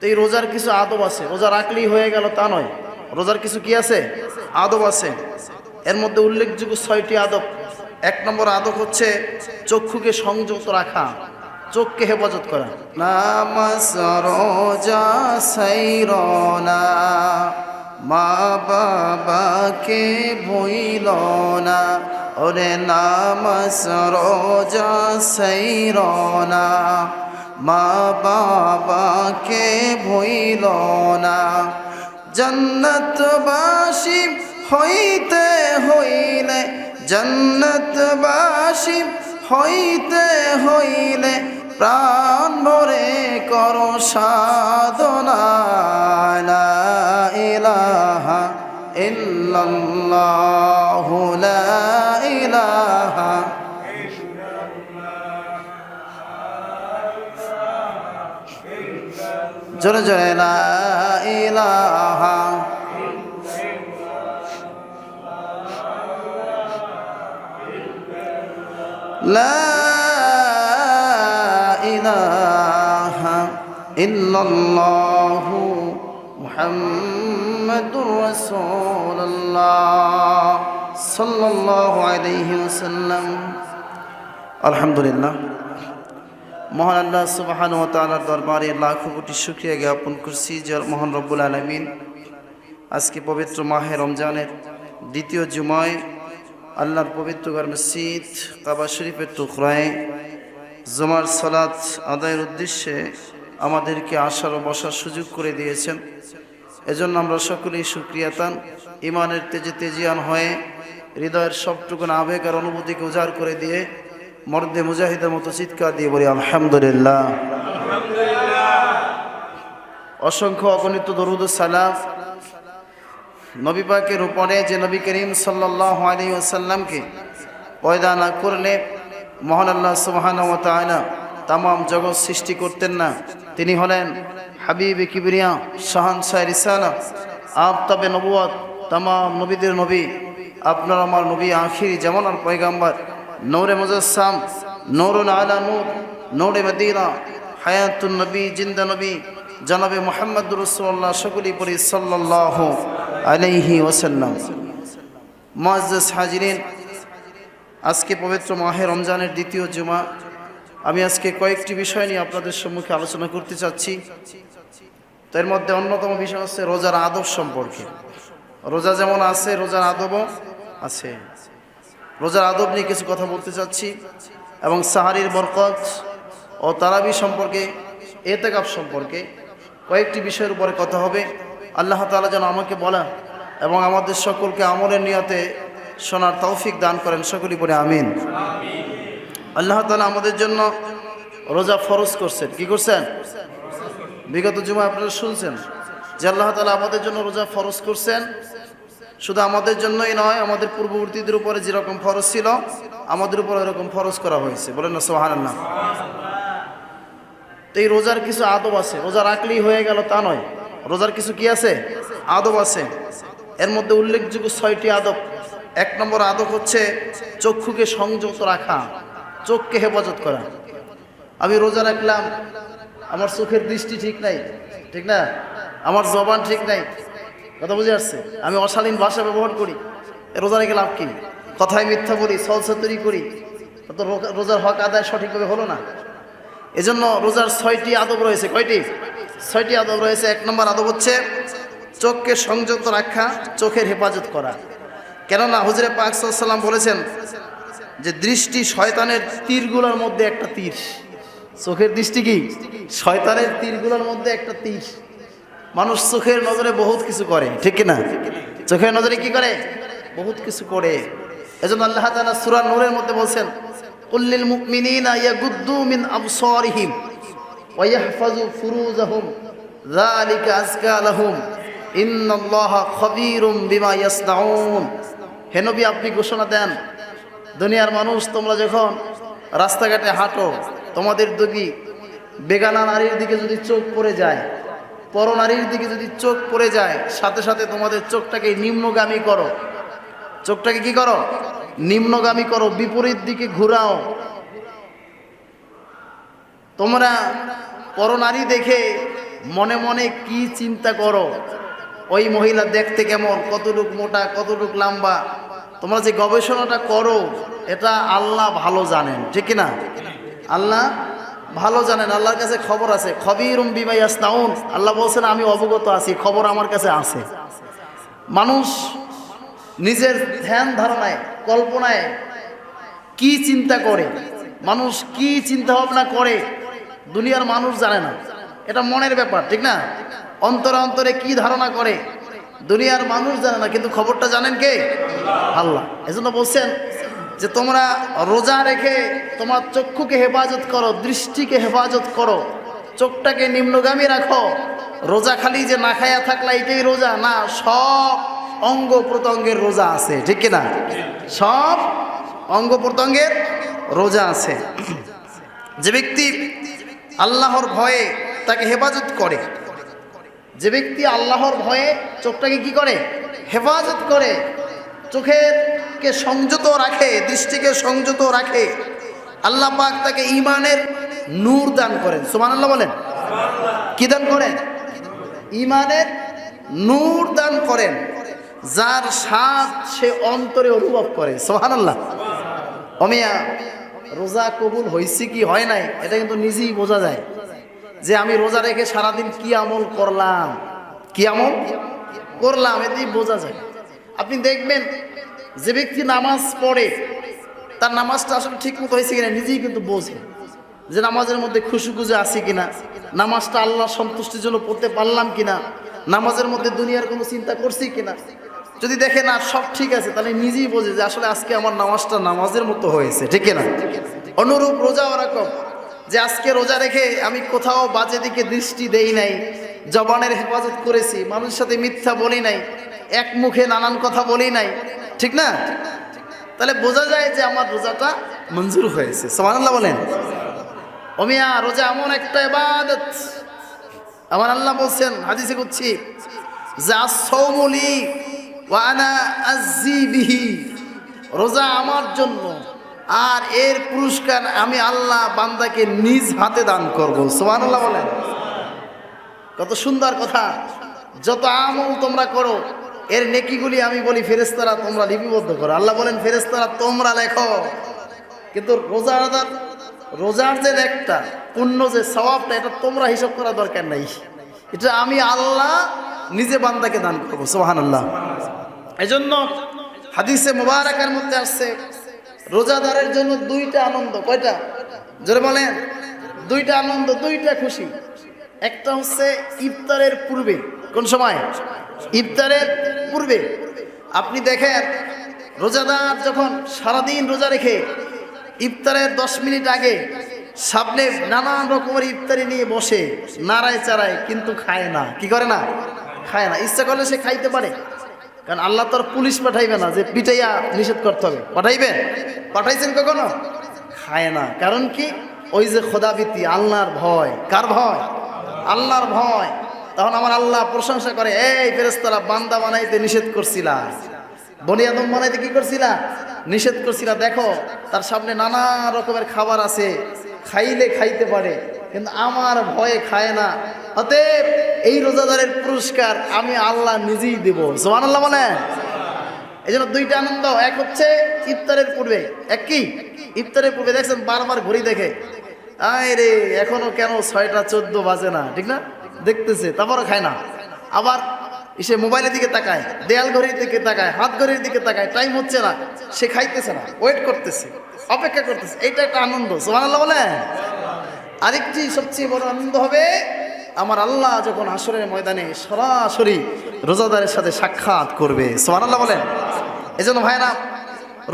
এই রোজার কিছু আদব আছে, রোজা রাখলেই হয়ে গেল তা নয়। রোজার কিছু কি আছে? আদব আছে। এর মধ্যে উল্লেখযোগ্য 6টি আদব। 1 নম্বর আদব হচ্ছে চক্ষুকে সংযত রাখা, চোখকে হেফাজত করা। নামাজ রোজা সাইরনা, মা বাবাকে ভুইল না। ওরে নামাজ রোজা সাইরনা, মা বাবাকে ভুইল না। জন্নতবাসী হইতে হইলে, জন্নতবাসী হইতে হইলে প্রাণ ভরে করো সাধনা। লা ইলাহা ইল্লাল্লাহু, লা ইলাহা। জোরে জোরে লা ইলাহা। লা ইলাহা ইল্লাল্লাহু মুহাম্মাদুর রাসূলুল্লাহ সাল্লাল্লাহু আলাইহি ওয়াসাল্লাম। আলহামদুলিল্লাহ, মহান আল্লাহ সুবহানাহু ওয়া তাআলার দরবারে লাখো কোটি শুকরিয়া জ্ঞাপন করছি যে মহান রব্বুল আলামিন আজকে পবিত্র মাহে রমজানের দ্বিতীয় জুমায় আল্লাহর পবিত্র ঘর মসজিদ কাবা শরীফের টুকরায় জুমার সালাত আদায়ের উদ্দেশ্যে আমাদেরকে আসার ও বসার সুযোগ করে দিয়েছেন। এজন্য আমরা সকলেই শুকরিয়াতান, ইমানের তেজে তেজিয়ান হয়ে হৃদয়ের সবটুকুন আবেগ আর অনুভূতিকে উজাড় করে দিয়ে মর্দে মুজাহিদের মতো চিৎকার দিয়ে বলি আলহামদুলিল্লাহ। অসংখ্য অগণিত দরুদ ও সালাম নবী পাকের উপরে, যে নবী করিম সাল্লাল্লাহু আলাইহি ওয়াসাল্লামকে পয়দা না করলে মহান আল্লাহ সুবহানাহু ওয়া তাআলা তামাম জগৎ সৃষ্টি করতেন না। তিনি হলেন হাবিবে কিবরিয়া, শাহানশাহ রিসালাত, আফতাবে নবুয়ত, তামাম নবীদের নবী, আপনার আমার নবী, আখিরি জামানার পয়গাম্বর, নূরে মুজাসসাম, নূরুন আলা নূর, নূরে মদিনা, হায়াতুন নবী, জিন্দা নবী জনাবে মুহাম্মদুর রাসূলুল্লাহ, সকলেই পড়ি সাল্লাল্লাহু আলাইহি ওয়াসাল্লাম। মুআজ্জাজ হাজিরিন, আজকে পবিত্র মাহে রমজানের দ্বিতীয় জুমা। আমি আজকে কয়েকটি বিষয় নিয়ে আপনাদের সম্মুখে আলোচনা করতে চাচ্ছি। তার মধ্যে অন্যতম বিষয় হচ্ছে রোজার আদব সম্পর্কে। রোজা যেমন আছে, রোজার আদবও আছে। রোজার আদব নিয়ে কিছু কথা বলতে চাচ্ছি এবং সাহারির বরকত ও তারাবি সম্পর্কে, এতেকাফ সম্পর্কে কয়েকটি বিষয়ের উপরে কথা হবে। আল্লাহ তাআলা যেন আমাকে বলা এবং আমাদের সকলকে আমলের নিয়তে শোনার তৌফিক দান করেন, সকলেই বলে আমিন। আল্লাহ তাআলা আমাদের জন্য রোজা ফরজ করছেন। কি করছেন? বিগত জুমা আপনারা শুনছেন যে আল্লাহ তাআলা আমাদের জন্য রোজা ফরজ করছেন। শুধু আমাদের জন্যই নয়, আমাদের পূর্ববর্তীদের উপরে যেরকম ফরজ ছিল আমাদের উপর এরকম ফরজ করা হয়েছে। বলেন না সুবহানাল্লাহ। তো এই রোজার কিছু আদব আছে, রোজা রাখলেই হয়ে গেল তা নয়। রোজার কিছু কি আছে? আদব আছে। এর মধ্যে উল্লেখযোগ্য 6টি আদব। 1 নম্বর আদব হচ্ছে চক্ষুকে সংযত রাখা, চোখকে হেফাজত করা। আমি রোজা রাখলাম, আমার চোখের দৃষ্টি ঠিক নাই, ঠিক না, আমার জবান ঠিক নাই, কথা বুঝে আসছে, আমি অশালীন ভাষা ব্যবহার করি, রোজা রেখে লাভ কি? কথায় মিথ্যা বলি, ছলছাতুরি করি, তো রোজার হক আদায় সঠিকভাবে হলো না। এজন্য রোজার 6টি আদব রয়েছে। কয়টি? 6টি আদব রয়েছে। 1 নম্বর আদব হচ্ছে চোখকে সংযত রাখা, চোখের হেফাজত করা। কেননা হুজুরে পাক সাল্লাল্লাহু আলাইহি ওয়াসাল্লাম বলেছেন যে দৃষ্টি শয়তানের তীরগুলোর মধ্যে একটা তীর। চোখের দৃষ্টি কি? শয়তানের তীরগুলোর মধ্যে একটা তীর। মানুষ চোখের নজরে বহুত কিছু করে, ঠিক কিনা? চোখের নজরে কি করে? বহুত কিছু করে। এজন্য আল্লাহ তাআলা সূরা নূরের মধ্যে বলছেন, কুল্লিল মুমিনিনা ইয়াগুদ্দু মিন আবসারিহিম ওয়া ইয়াহফাজু ফুরুজাহুম যালিকা আযকা লাহুম ইন্নাল্লাহা খাবীরুম বিমা ইয়াসনাউন। হে নবী, আপনি ঘোষণা দেন, দুনিয়ার মানুষ তোমরা যখন রাস্তাঘাটে হাঁটো, তোমাদের যদি বেগানা নারীর দিকে যদি চোখ পড়ে যায়, পরনারীর দিকে যদি চোখ পড়ে যায়, সাথে সাথে তোমাদের চোখটাকে নিম্নগামী করো। চোখটাকে কি করো? নিম্নগামী করো, বিপরীত দিকে ঘুরাও। তোমরা পরনারী দেখে মনে মনে কি চিন্তা করো, ওই মহিলা দেখতে কেমন, কতটুক মোটা, কতটুক লম্বা, তোমরা যে গবেষণাটা করো এটা আল্লাহ ভালো জানেন, ঠিক না? আল্লাহ ভালো জানেন, আল্লাহর কাছে খবর আছে। খবীরুম বিমা ইয়াসনাউন, আল্লাহ বলছেন আমি অবগত আছি, খবর আমার কাছে আছে। মানুষ নিজের ধ্যান ধারণায়, কল্পনায় কি চিন্তা করে, মানুষ কি চিন্তা ভাবনা করে, দুনিয়ার মানুষ জানে না। এটা মনের ব্যাপার, ঠিক না? অন্তরে অন্তরে কি ধারণা করে দুনিয়ার মানুষ জানে না, কিন্তু খবরটা জানেন কে? আল্লাহ। এজন্য বলছেন যে তোমরা রোজা রেখে তোমার চক্ষুকে হেফাজত করো, দৃষ্টিকে হেফাজত করো, চোখটাকে নিম্নগামী রাখো। রোজা খালি যে না খায়া থাকলে এটাই রোজা না, সব অঙ্গ প্রত্যঙ্গের রোজা আছে, ঠিক কিনা? সব অঙ্গ প্রত্যঙ্গের রোজা আছে। যে ব্যক্তি আল্লাহর ভয়ে তাকে হেফাজত করে, যে ব্যক্তি আল্লাহর ভয়ে চোখটাকে কি করে? হেফাজত করে, চোখেরকে সংযত রাখে, দৃষ্টিকে সংযত রাখে, আল্লাহ পাক তাকে ঈমানের নূর দান করেন। সুবহানাল্লাহ বলেন। কি দান করেন? ঈমানের নূর দান করেন, যার স্বাদ সে অন্তরে অনুভব করে। সুবহানাল্লাহ। অমিয়া রোজা কবুল হয়েছে কি হয় নাই এটা কিন্তু নিজেই বোঝা যায়, যে আমি রোজা রেখে সারাদিন কি আমল করলাম, কি আমল করলাম, এতেই বোঝা যায়। আপনি দেখবেন যে ব্যক্তি নামাজ পড়ে তার নামাজটা আসলে ঠিক মতো হয়েছে কিনা নিজেই কিন্তু বোঝে, যে নামাজের মধ্যে খুশি খুশি আছে কিনা, নামাজটা আল্লাহ সন্তুষ্টির জন্য পড়তে পারলাম কিনা, নামাজের মধ্যে দুনিয়ার কোনো চিন্তা করছি কিনা। যদি দেখে না সব ঠিক আছে, তাহলে নিজেই বোঝে যে আসলে আজকে আমার নামাজটা নামাজের মতো হয়েছে, ঠিক না? অনুরূপ রোজা ওরকম, যে আজকে রোজা রেখে আমি কোথাও বাজে দিকে দৃষ্টি দেই নাই, জবানের হেফাজত করেছি, মানুষের সাথে মিথ্যা বলি নাই, এক মুখে নানান কথা বলি নাই, ঠিক না? তাহলে বোঝা যায় যে আমার রোজাটা মঞ্জুর হয়েছে। সুবহানাল্লাহ বলেন। ওমিয়া রোজা এমন একটা ইবাদত, আমার আল্লাহ বলছেন হাদিসে কুদসি, যা সওমুলি ওয়া আনা আযজি বিহি, রোজা আমার জন্য আর এর পুরস্কার আমি আল্লাহ বান্দাকে নিজ হাতে দান করব। সুবহানাল্লাহ বলেন। কত সুন্দর কথা। যত আমল তোমরা করো এর নেকিগুলি আমি বলি ফেরেশতারা তোমরা লিপিবদ্ধ করো। আল্লাহ বলেন ফেরেশতারা তোমরা লেখো, কিন্তু রোজার যে একটা পুণ্য যে সওয়াবটা এটা তোমরা হিসাব করা দরকার নাই, এটা আমি আল্লাহ নিজে বান্দাকে দান করবো। সুবহানাল্লাহ। এজন্য হাদিসে মুবারাকার মধ্যে আসছে রোজাদারের জন্য দুইটা আনন্দ। কয়টা? জোরে বলেন। দুইটা আনন্দ, দুইটা খুশি। একটা হচ্ছে ইফতারের পূর্বে। কোন সময়? ইফতারের পূর্বে। আপনি দেখেন রোজাদার যখন সারাদিন রোজা রেখে ইফতারের 10 মিনিট আগে সামনে নানান রকমের ইফতারি নিয়ে বসে নাড়ায় চাড়ায়, কিন্তু খায় না। কি করে না? খায় না। ইচ্ছা করলে সে খাইতে পারে, কারণ আল্লাহ তোর পুলিশ পাঠাইবে না যে পিটাইয়া নিষেধ করতে হবে। পাঠাইবেন? পাঠাইছেন কখনো? খায় না। কারণ কি? ওই যে খোদাবীতি, আল্লাহর ভয়। কার ভয়? আল্লাহর ভয়। তখন আমার আল্লাহ প্রশংসা করে, এই ফেরেশতারা বান্দা বানাইতে নিষেধ করছিলা, বনি আদম বানাইতে কি করছিলা? নিষেধ করছিলা। দেখো তার সামনে নানা রকমের খাবার আছে, খাইলে খাইতে পারে, কিন্তু আমার ভয়ে খায় না। অতএব এই রোজাদারের পুরস্কার আমি আল্লাহ নিজেই দেব। সুবহানাল্লাহ বলেন। এই জন্য দুইটা আনন্দ। এক হচ্ছে ইফতারের পূর্বে। এক কি? ইফতারের পূর্বে দেখছেন বারবার ঘড়ি দেখে, আয় রে এখনো কেন 6টা 14 বাজে না, ঠিক না? দেখতেছে, তারপরও খায় না। আবার সে মোবাইলের দিকে তাকায়, দেয়াল ঘড়ির দিকে তাকায়, হাত ঘড়ির দিকে তাকায়, টাইম হচ্ছে না, সে খাইতেছে না, ওয়েট করতেছে, অপেক্ষা করতেছে। এইটা একটা আনন্দ। সুবহানাল্লাহ বলেন। আরেকটি সবচেয়ে বড় আনন্দ হবে আমার আল্লাহ যখন হাসরের ময়দানে সরাসরি রোজাদারের সাথে সাক্ষাৎ করবে। সুবহানাল্লাহ বলেন। এজন্য ভাইরা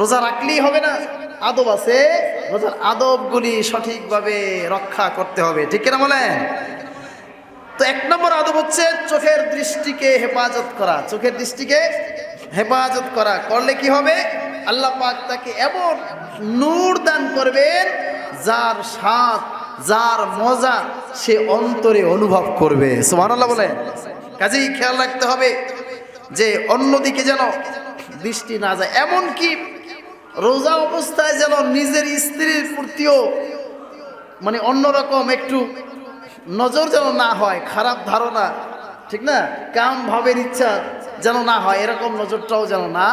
রোজা রাখলেই হবে না, আদব আছে। রোজার আদবগুলি সঠিকভাবে রক্ষা করতে হবে, ঠিক কিনা বলেন? তো 1 নম্বর আদব হচ্ছে চোখের দৃষ্টিকে হেফাজত করা। চোখের দৃষ্টিকে হেফাজত করা করলে কি হবে? আল্লাহ পাক তাকে এমন নূর দান করবেন যার স্বাদ, যার মজা সে অন্তরে অনুভব করবে। সুবহানাল্লাহ বলেন। কাজেই খেয়াল রাখতে হবে যে অন্যদিকে যেন দৃষ্টি না যায়। এমন কি রোজা অবস্থায় যেন নিজের স্ত্রীর প্রতিও মানে অন্যরকম একটু নজর যেন না হয়, খারাপ ধারণা, ঠিক না, কাম ভাবের ইচ্ছা যেন না হয়, এরকম নজরটাও যেন না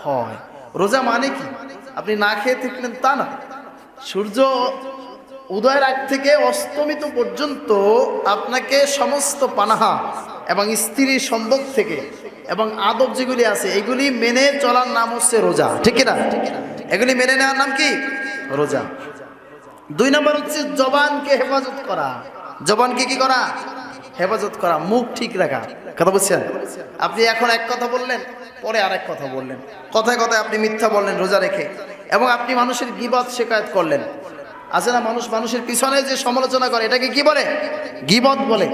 হয়। রোজা মানে কি আপনি না খেয়ে থাকলেন তা না। সূর্য উদয়ের আগ থেকে অস্তমিত পর্যন্ত আপনাকে সমস্ত পানাহা এবং স্ত্রীর সম্ভোগ থেকে এবং আদব যেগুলি আছে এগুলি মেনে চলার নাম হচ্ছে রোজা, ঠিক না? এগুলি মেনে নেওয়ার নাম কি? রোজা। 2 নম্বর হচ্ছে জবানকে হেফাজত করা। জবানকে কি করা? হেফাজত করা, মুখ ঠিক রাখা। কথা বুঝছেন? আপনি এখন এক কথা বললেন, পরে আরেক কথা বললেন, কথায় কথায় আপনি মিথ্যা বললেন রোজা রেখে, এবং আপনি মানুষের গীবত শিকায়ত করলেন। আছে না মানুষের পিছনে যে সমালোচনা করে, এটাকে কি বলে? গীবত বলে।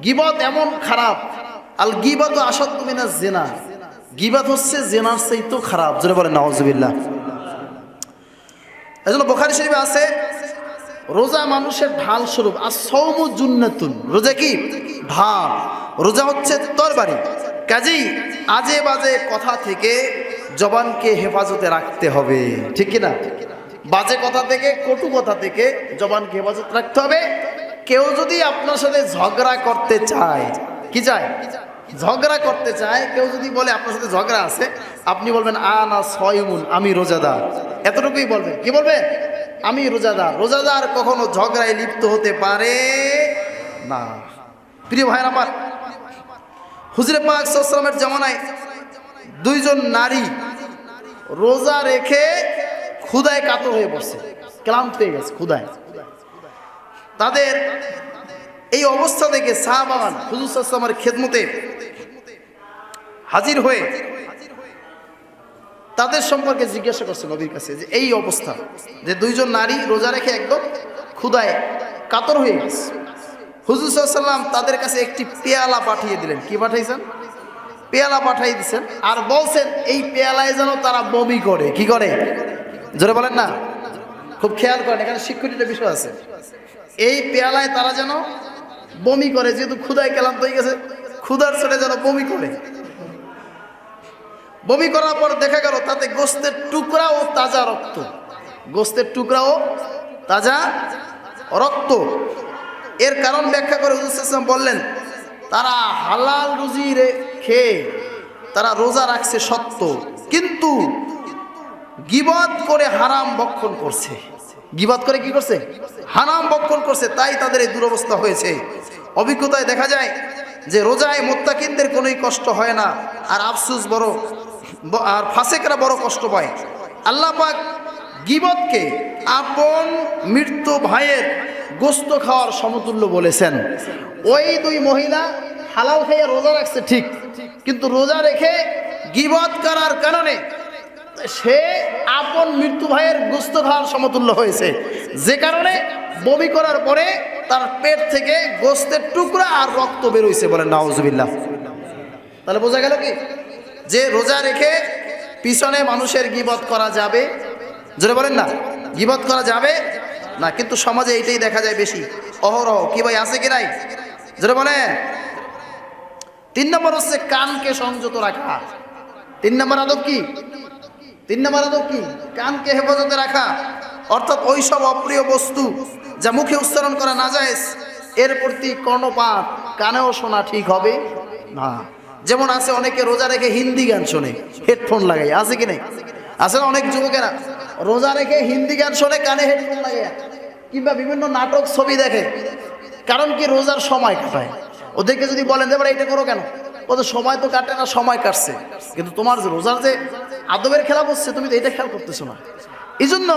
গীবত এমন খারাপ, আল গীবত আসাদ্দু মিনাজ জিনা। গীবত হচ্ছে জিনার চাইতেও খারাপ। জোরে বলেন নাউজুবিল্লাহ। এজন্য বুখারী শরীফে আছে রোজা মানুষের ঢাল স্বরূপ। আস-সাওমু জুন্নাতুন। রোজা কি? ঢাল। রোজা হচ্ছে তরবারি। কাজেই আজে বাজে কথা থেকে জবানকে হেফাজতে রাখতে হবে, ঠিক কি না? বাজে কথা থেকে, কটু কথা থেকে জবানকে হেফাজত রাখতে হবে। কেউ যদি আপনার সাথে ঝগড়া করতে চায়, কি চায়? ঝগড়া করতে চায়। কেউ যদি বলে আপনার সাথে ঝগড়া আছে, আপনি বলবেন আনা সায়মুন, আমি রোজাদার। এতটুকুই বলবেন। কি বলবেন? আমি রোজাদার। রোজাদার কখনো ঝগড়ায় লিপ্ত হতে পারে না। প্রিয় ভাইরা আমার, হুজুরে পাক সাল্লাল্লাহু আলাইহি ওয়াসাল্লামের জামানায় 2 জন নারী রোজা রেখে ক্ষুধায় কাতর হয়ে পড়ছে, ক্লান্ত হয়ে গেছে ক্ষুধায়। তাদের এই অবস্থা দেখে সাহাবাগণ হুজুর সাল্লাল্লাহু আলাইহি ওয়াসাল্লামের খেদমতে হাজির হয়ে তাদের সম্পর্কে জিজ্ঞাসা করছে নবীর কাছে, যে এই অবস্থা, যে 2 জন নারী রোজা রেখে একদম ক্ষুধায় কাতর হয়ে গেছে। হুজুর সাল্লাল্লাহু আলাইহি ওয়াসাল্লাম তাদের কাছে একটি পেয়ালা পাঠিয়ে দিলেন। কি পাঠাইছেন? পেয়ালা পাঠিয়ে দিয়েছেন, আর বলছেন এই পেয়ালায় যেন তারা বমি করে। কি করে? জোরে বলেন না, খুব খেয়াল করেন, এখানে শিক্ষণীয় বিষয় আছে। এই পেয়ালায় তারা যেন বমি করে, যেহেতু ক্ষুধায় ক্লান্ত হয়ে গেছে, ক্ষুধার চোটে যেন বমি করে। বমি করার পর দেখা গেল তাতে গোস্তের টুকরা ও তাজা রক্ত। গোস্তের টুকরা ও তাজা রক্ত। এর কারণ ব্যাখ্যা করে হুজুর সাল্লাল্লাহু আলাইহি ওয়াসাল্লাম বললেন, তারা হালাল রুজি খেয়ে তারা রোজা রাখছে সত্য, কিন্তু গীবত করে হারাম ভক্ষণ করছে। গীবত করে কি করছে? হারাম ভক্ষণ করছে, তাই তাদের এই দুরবস্থা হয়েছে। অভিজ্ঞতায় দেখা যায় যে রোজায় মুত্তাকিনদের কোনোই কষ্ট হয় না, আর আফসোস বড়, আর ফাসেকরা বড় কষ্ট পায়। আল্লাহ পাক গীবতকে আপন মৃত্যু ভাইয়ের গোস্ত খাওয়ার সমতুল্য বলেছেন। ওই 2 মহিলা হালাল খাইয়া রোজা রাখছে ঠিক, কিন্তু রোজা রেখে গীবত করার কারণে সে আপন মৃত্যু ভাইয়ের গোস্ত খাওয়ার সমতুল্য হয়েছে, যে কারণে বমি করার পরে তার পেট থেকে গোস্তের টুকরা আর রক্ত বের হইছে। বলেন নাউজুবিল্লাহ। তাহলে বোঝা গেল কি, যে রোজা রেখে পিছনে মানুষের গীবত করা যাবে? জোরে বলেন না, গীবত করা যাবে না। কিন্তু সমাজে এইটাই দেখা যায় বেশি, অহরহ। কি ভাই, আছে কি নাই? জোরে বলেন। 3 নম্বর হচ্ছে কানকে সংযত রাখা। 3 নম্বর আদব কি? 3 নম্বর আদব কি? কানকে হেফাজতে রাখা। অর্থাৎ ওই সব অপ্রিয় বস্তু যা মুখে উচ্চারণ করা নাজায়েজ, এর প্রতি কর্ণপাত কানেও শোনা ঠিক হবে না। যেমন আছে অনেকে রোজা রেখে হিন্দি গান শোনে, হেডফোন লাগাই। আছে কি নাই? আছে না অনেক যুবকেরা রোজা রেখে হিন্দি গান শোনে, কানে হেডফোন লাগাইয়া, কিংবা বিভিন্ন নাটক ছবি দেখে। কারণ কি? রোজার সময় কাটায়। ওদেরকে যদি বলেন যে এটা করো কেন, ওদের সময় তো কাটে না, সময় কাটছে, কিন্তু তোমার যে রোজার যে আদবের খেলা করছে, তুমি তো এটা খেয়াল করতেছো না। এই জন্য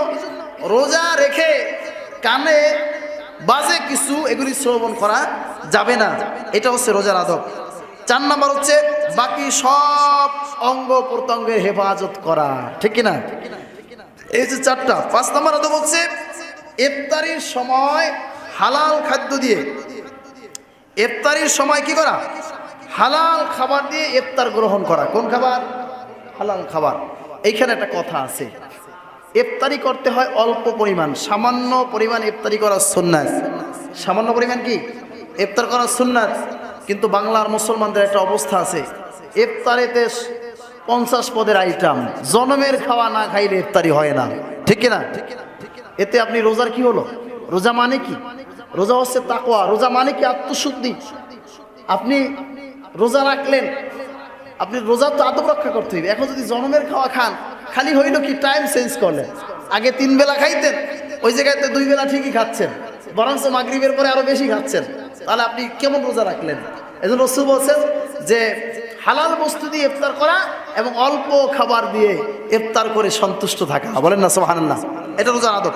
রোজা রেখে কানে বাজে কিছু এগুলি শ্রবণ করা যাবে না। এটা হচ্ছে রোজার আদব। 4 নম্বর হচ্ছে বাকি সব অঙ্গ প্রত্যঙ্গের হেফাজত করা, ঠিক কিনা? এই যে 4টা। 5 নম্বর আদব হচ্ছে ইফতারির সময় হালাল খাদ্য দিয়ে, ইফতারির সময় কি করা? হালাল খাবার দিয়ে ইফতার গ্রহণ করা। কোন খাবার? হালাল খাবার। এইখানে একটা কথা আছে, ইফতারি করতে হয় অল্প পরিমাণ, সামান্য পরিমাণ ইফতারি করা সুন্নাত। সামান্য পরিমাণ কি ইফতার করা সুন্নাত। কিন্তু বাংলার মুসলমানদের একটা অবস্থা আছে, ইফতারিতে 50 পদের আইটেম, জনমের খাওয়া না খাইলে ইফতারি হয় না, ঠিক কিনা? এতে আপনি রোজার কি হলো? রোজা মানে কি? রোজা হচ্ছে তাকওয়া। রোজা মানে কি? আত্মশুদ্ধি। আপনি রোজা রাখলেন, আপনি রোজা তো আদব রক্ষা করতে হবে। এখন যদি জনমের খাওয়া খান, খালি হইল কি টাইম চেঞ্জ করলেন, আগে 3 বেলা খাইতেন, ওই জায়গাতে 2 বেলা ঠিকই খাচ্ছেন, বরঞ্চ মাগরিবের পরে আরো বেশি খাচ্ছেন, তাহলে আপনি কেমন রোজা রাখলেন? এজন্য রাসূল বলছেন যে হালাল বস্তু দিয়ে ইফতার করা এবং অল্প খাবার দিয়ে ইফতার করে সন্তুষ্ট থাকা। বলেন না সুবহানাল্লাহ? এটা রোজার আদব,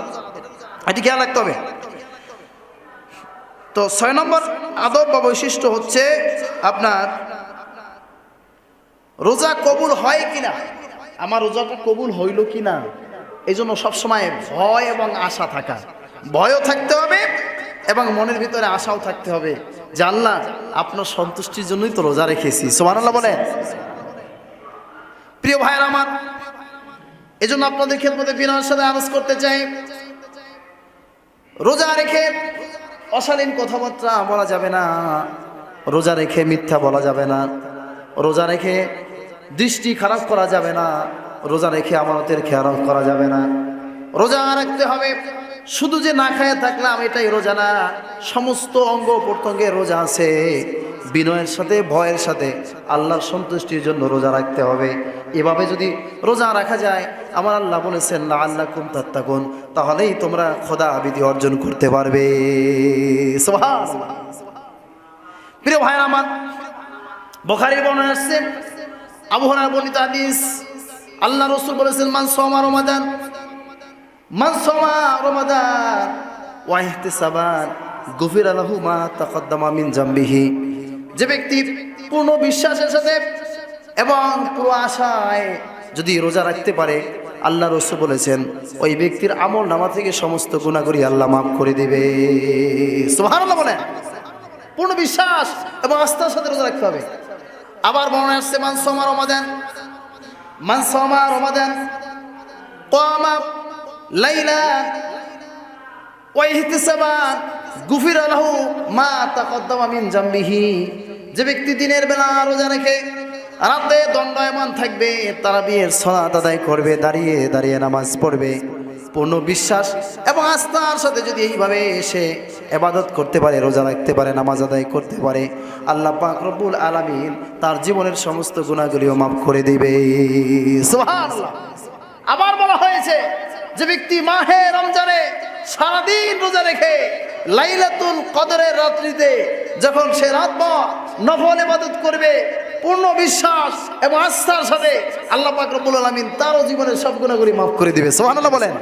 এটি খেয়াল রাখতে হবে। তো 6 নম্বর আদব বা বৈশিষ্ট্য হচ্ছে আপনার রোজা কবুল হয় কিনা, আমার রোজাটা কবুল হইল কিনা, এই জন্য সবসময় ভয় এবং আশা থাকা। ভয়ও থাকতে হবে এবং মনের ভিতরে আশাও থাকতে হবে যে আল্লাহ আপনার সন্তুষ্টির জন্যই তো রোজা রেখেছি। সুবহানাল্লাহ বলেন। প্রিয় ভাইয়ের আমার, এই জন্য আপনাদের খেদমতে বিনয়ের সাথে আরজ করতে চাই, রোজা রেখে অশালীন কথাবার্তা বলা যাবে না, রোজা রেখে মিথ্যা বলা যাবে না, রোজা রেখে দৃষ্টি খারাপ করা যাবে না, রোজা রেখে আমানতের খেয়াল করা যাবে না। রোজা রাখতে হবে, শুধু যে না খায় থাকলাম এটাই রোজা না, সমস্ত অঙ্গ প্রত্যঙ্গে রোজা আছে। বিনয়ের সাথে ভয়ের সাথে আল্লাহর সন্তুষ্টির জন্য রোজা রাখতে হবে। এভাবে যদি রোজা রাখা যায়, আমার আল্লাহ বলেছেন লাআল্লাকুম তাত্তাকুন, তাহলেই তোমরা খোদা বিধি অর্জন করতে পারবে। সুবহানাল্লাহ। প্রিয় ভাইরা আমার, বুখারীর বর্ণনা আসছে, আবু হুরায়রা বর্ণিত হাদিস, আল্লাহ রাসূল বলেছেন মান সামা রমাদান, মান সামা রমাদান ওয়া ইহতিসাবান গুফিরা লাহু মা তাকদ্দামা মিন জামবিহি। যে ব্যক্তি পূর্ণ বিশ্বাসের সাথে এবং পুরো আশায় যদি রোজা রাখতে পারে, আল্লাহ রাসূল বলেছেন ওই ব্যক্তির আমল নামা থেকে সমস্ত গুনাহগুলি আল্লাহ মাফ করে দিবে। সুবহানাল্লাহ বলেন। পূর্ণ বিশ্বাস এবং আস্থার সাথে রোজা রাখতে হবে। আবার বর্ণনা আসছে মান সামা রমাদান, মান সামা রমাদান কামা লাইলা ওয়া ইহতিসাবান গুফিরা লাহু মা তাকদ্দামা মিন জামবিহি। যে ব্যক্তি দিনের বেলা রোজা রেখে রাতে দণ্ডায়মান থাকবে, তারাবির সালাত আদায় করবে, দাঁড়িয়ে দাঁড়িয়ে নামাজ পড়বে, পূর্ণ বিশ্বাস এবং আস্থার সাথে যদি এইভাবে এসে ইবাদত করতে পারে, রোজা রাখতে পারে, নামাজ আদায় করতে পারে, আল্লাহ পাক রব্বুল আলামিন তার জীবনের সমস্ত গুনাহগুলিও মাফ করে দিবে। সুবহানাল্লাহ। আবার বলা হয়েছে যে ব্যক্তি মাহে রমজানে সারাদিন রোজা রেখে লাইলাতুল কদরের রাত্রিতে যখন সে রাতভর নফল ইবাদত করবে, পূর্ণ বিশ্বাস এবং আস্থার সাথে আল্লাহ পাক রব্বুল আলামিন তার জীবনের সব গুনাহগুলি মাফ করে দিবে। সুবহানাল্লাহ বলেন।